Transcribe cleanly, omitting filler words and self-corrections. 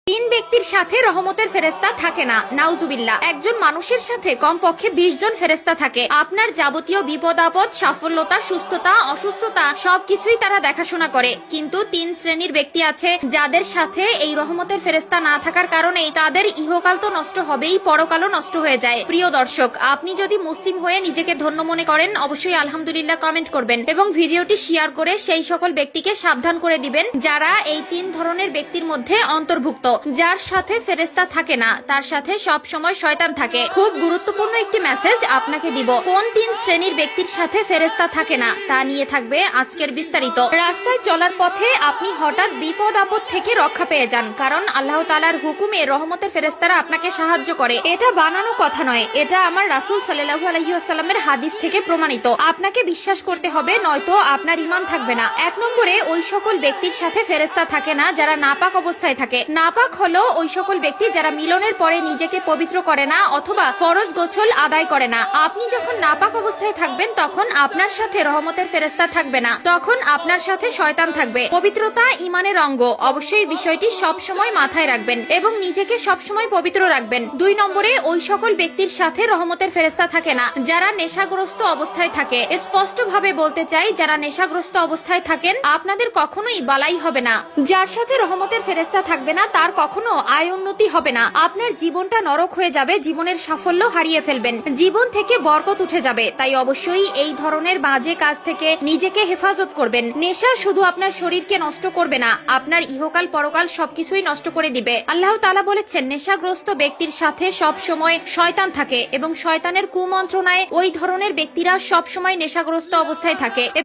তিন ব্যক্তির সাথে রহমতের ফেরেশতা থাকে না, নাউজুবিল্লাহ। একজন মানুষের সাথে কমপক্ষে 20 জন ফেরেশতা থাকে। আপনার যাবতীয় বিপদ আপদ, সাফল্যতা, সুস্থতা, অসুস্থতা সবকিছুই তারা দেখাশোনা করে। কিন্তু 3 শ্রেণীর ব্যক্তি আছে যাদের সাথে এই রহমতের ফেরেশতা না থাকার কারণে তাদের ইহকাল তো নষ্ট হবেই, পরকালও নষ্ট হয়ে যায়। প্রিয় দর্শক, আপনি যদি মুসলিম হয়ে নিজেকে ধন্য মনে করেন অবশ্যই আলহামদুলিল্লাহ কমেন্ট করবেন এবং ভিডিওটি শেয়ার করে সেই সকল ব্যক্তিকে সাবধান করে দিবেন যারা এই 3 ধরনের ব্যক্তির মধ্যে অন্তর্ভুক্ত। যার সাথে ফেরেশতা থাকে না তার সাথে সব সময় শয়তান থাকে। খুব গুরুত্বপূর্ণ একটি মেসেজ আপনাকে দিব। কোন 3 শ্রেণীর ব্যক্তির সাথে ফেরেশতা থাকে না তা নিয়ে থাকবে আজকের বিস্তারিত। রাস্তায় চলার পথে আপনি হঠাৎ বিপদ আপদ থেকে রক্ষা পেয়ে যান, কারণ আল্লাহ তাআলার হুকুমে রহমতের ফেরেশতারা আপনাকে সাহায্য করে। এটা বানানো কথা নয়, এটা আমার রাসূল সাল্লাল্লাহু আলাইহি ওয়াসাল্লামের হাদিস থেকে প্রমাণিত। আপনাকে বিশ্বাস করতে হবে, নয়তো আপনার ঈমান থাকবে না। 1 নম্বরে ওই সকল ব্যক্তির সাথে ফেরেশতা থাকে না যারা নাপাক অবস্থায় থাকে। নাপাক হলো ওই সকল ব্যক্তি যারা মিলনের পরে নিজেকে পবিত্র করে না অথবা ফরজ গোসল আদায় করে না। আপনি যখন নাপাক অবস্থায় থাকবেন তখন আপনার সাথে রহমতের ফেরেশতা থাকবে না, তখন আপনার সাথে শয়তান থাকবে। পবিত্রতা ঈমানের অঙ্গ, অবশ্যই বিষয়টি সব সময় মাথায় রাখবেন এবং নিজেকে সব সময় পবিত্র রাখবেন। 2 নম্বরে ওই সকল ব্যক্তির সাথে রহমতের ফেরেশতা থাকে না যারা নেশাগ্রস্ত অবস্থায় থাকে। স্পষ্ট ভাবে বলতে চাই, যারা নেশাগ্রস্ত অবস্থায় থাকেন আপনাদের কখনোই বালাই হবে না। যার সাথে রহমতের ফেরেশতা থাকবে না তার কখনো আয় উন্নতি হবে না। আপনার জীবনটা নরক হয়ে যাবে, জীবনের সাফল্য হারিয়ে ফেলবেন, জীবন থেকে বরকত উঠে যাবে। তাই অবশ্যই এই ধরনের বাজে কাজ থেকে নিজেকে হেফাজত করবেন। নেশা শুধু আপনার শরীরকে নষ্ট করবে না, আপনার ইহকাল পরকাল সবকিছুই নষ্ট করে দিবে। আল্লাহ তাআলা বলেছেন, নেশাগ্রস্ত ব্যক্তির সাথে সব সময় শয়তান থাকে এবং শয়তানের কুমন্ত্রণায় ওই ধরনের ব্যক্তিরা সব সময় নেশাগ্রস্ত অবস্থায় থাকে।